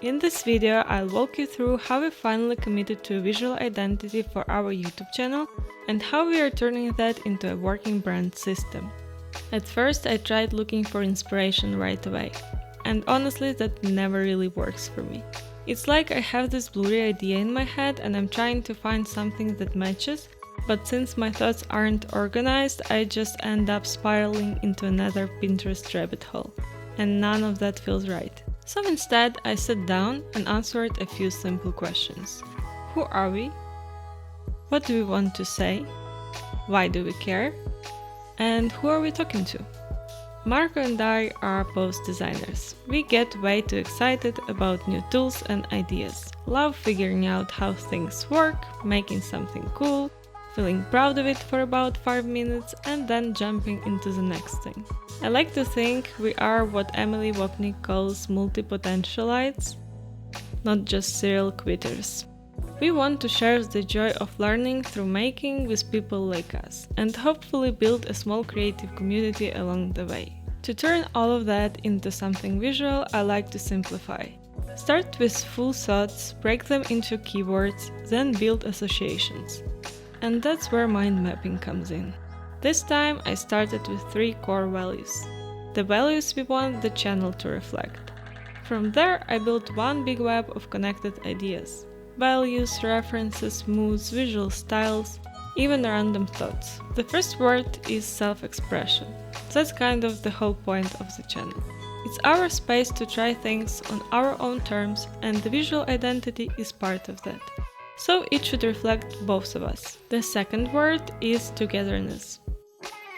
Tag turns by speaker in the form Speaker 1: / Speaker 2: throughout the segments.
Speaker 1: In this video, I'll walk you through how we finally committed to a visual identity for our YouTube channel and how we are turning that into a working brand system. At first, I tried looking for inspiration right away, and honestly, that never really works for me. It's like I have this blurry idea in my head and I'm trying to find something that matches, but since my thoughts aren't organized, I just end up spiraling into another Pinterest rabbit hole, and none of that feels right. So instead, I sat down and answered a few simple questions. Who are we? What do we want to say? Why do we care? And who are we talking to? Marco and I are both designers. We get way too excited about new tools and ideas, love figuring out how things work, making something cool, feeling proud of it for about 5 minutes and then jumping into the next thing. I like to think we are what Emily Wapnick calls multi-potentialites, not just serial quitters. We want to share the joy of learning through making with people like us, and hopefully build a small creative community along the way. To turn all of that into something visual, I like to simplify. Start with full thoughts, break them into keywords, then build associations. And that's where mind mapping comes in. This time I started with 3 core values. The values we want the channel to reflect. From there I built one big web of connected ideas. Values, references, moods, visual styles, even random thoughts. The first word is self-expression. That's kind of the whole point of the channel. It's our space to try things on our own terms, and the visual identity is part of that. So it should reflect both of us. The second word is togetherness.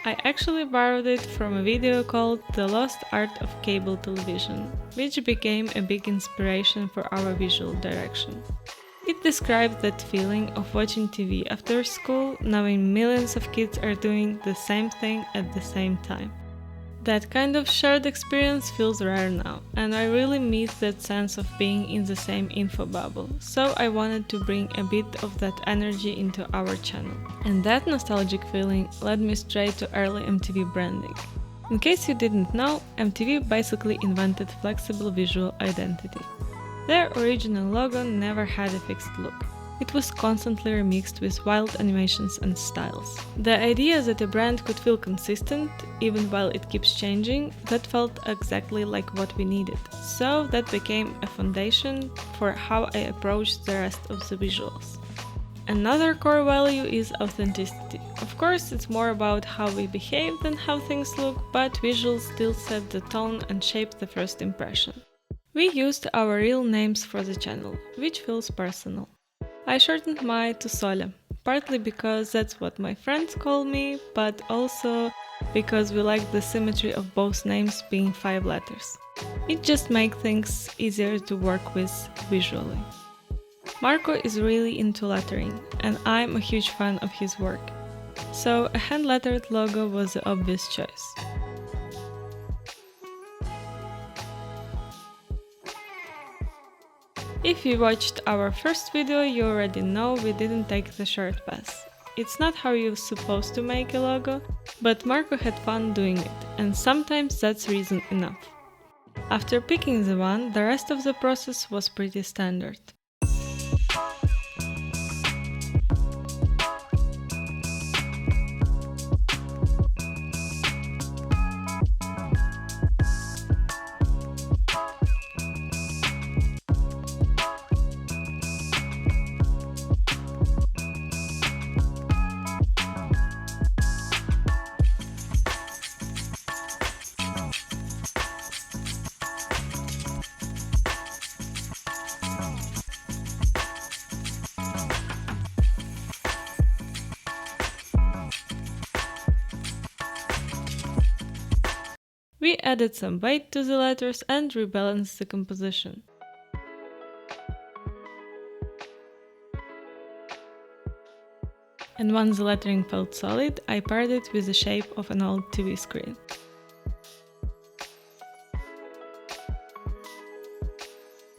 Speaker 1: I actually borrowed it from a video called The Lost Art of Cable Television, which became a big inspiration for our visual direction. It described that feeling of watching TV after school, knowing millions of kids are doing the same thing at the same time. That kind of shared experience feels rare now, and I really miss that sense of being in the same info bubble, so I wanted to bring a bit of that energy into our channel. And that nostalgic feeling led me straight to early MTV branding. In case you didn't know, MTV basically invented flexible visual identity. Their original logo never had a fixed look. It was constantly remixed with wild animations and styles. The idea that a brand could feel consistent, even while it keeps changing, that felt exactly like what we needed. So that became a foundation for how I approached the rest of the visuals. Another core value is authenticity. Of course, it's more about how we behave than how things look, but visuals still set the tone and shape the first impression. We used our real names for the channel, which feels personal. I shortened mine to Sole, partly because that's what my friends call me, but also because we like the symmetry of both names being 5 letters. It just makes things easier to work with visually. Marco is really into lettering, and I'm a huge fan of his work, so a hand-lettered logo was the obvious choice. If you watched our first video, you already know we didn't take the short path. It's not how you're supposed to make a logo, but Marco had fun doing it, and sometimes that's reason enough. After picking the one, the rest of the process was pretty standard. We added some weight to the letters and rebalanced the composition. And once the lettering felt solid, I paired it with the shape of an old TV screen.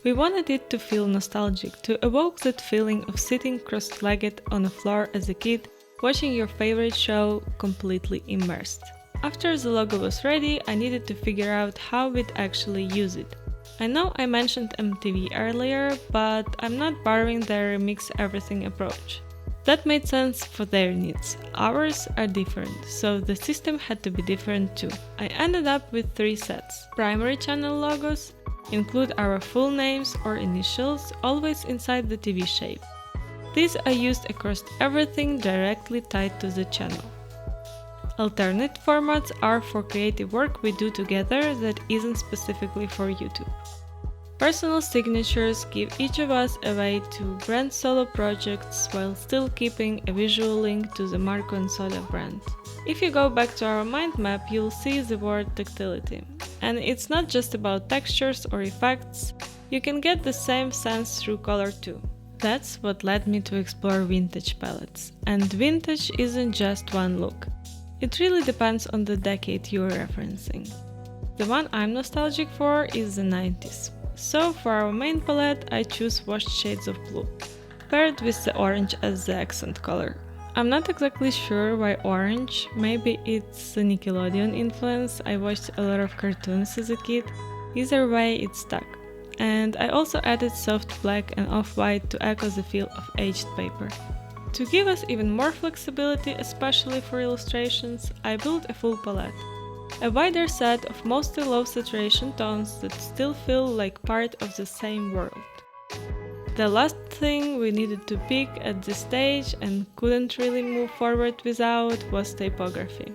Speaker 1: We wanted it to feel nostalgic, to evoke that feeling of sitting cross-legged on a floor as a kid, watching your favorite show completely immersed. After the logo was ready, I needed to figure out how we'd actually use it. I know I mentioned MTV earlier, but I'm not borrowing their mix everything approach. That made sense for their needs. Ours are different, so the system had to be different too. I ended up with 3 sets. Primary channel logos include our full names or initials, always inside the TV shape. These are used across everything directly tied to the channel. Alternate formats are for creative work we do together that isn't specifically for YouTube. Personal signatures give each of us a way to brand solo projects while still keeping a visual link to the Marco and Soda brand. If you go back to our mind map, you'll see the word tactility. And it's not just about textures or effects, you can get the same sense through color too. That's what led me to explore vintage palettes. And vintage isn't just one look. It really depends on the decade you're referencing. The one I'm nostalgic for is the 90s. So for our main palette, I choose washed shades of blue, paired with the orange as the accent color. I'm not exactly sure why orange, maybe it's the Nickelodeon influence, I watched a lot of cartoons as a kid, either way it stuck. And I also added soft black and off-white to echo the feel of aged paper. To give us even more flexibility, especially for illustrations, I built a full palette. A wider set of mostly low saturation tones that still feel like part of the same world. The last thing we needed to pick at this stage and couldn't really move forward without was typography.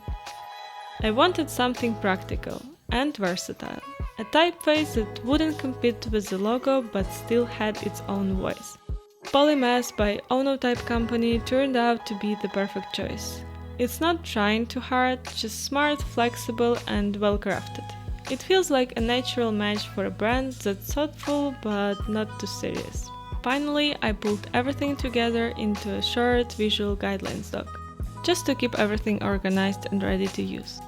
Speaker 1: I wanted something practical and versatile, a typeface that wouldn't compete with the logo but still had its own voice. Polymath by Onotype Company turned out to be the perfect choice. It's not trying too hard, just smart, flexible, and well crafted. It feels like a natural match for a brand that's thoughtful but not too serious. Finally, I pulled everything together into a short visual guidelines doc, just to keep everything organized and ready to use.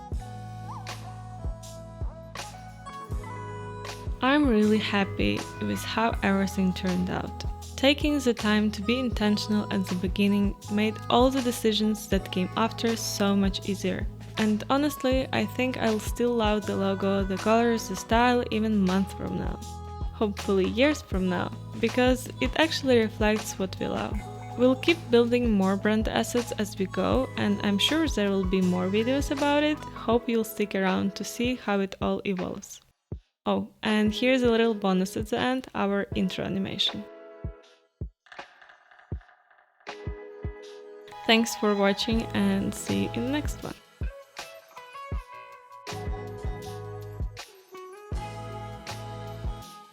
Speaker 1: I'm really happy with how everything turned out. Taking the time to be intentional at the beginning made all the decisions that came after so much easier. And honestly, I think I'll still love the logo, the colors, the style even months from now. Hopefully years from now, because it actually reflects what we love. We'll keep building more brand assets as we go, and I'm sure there will be more videos about it. Hope you'll stick around to see how it all evolves. Oh, and here's a little bonus at the end, our intro animation. Thanks for watching and see you in the next one.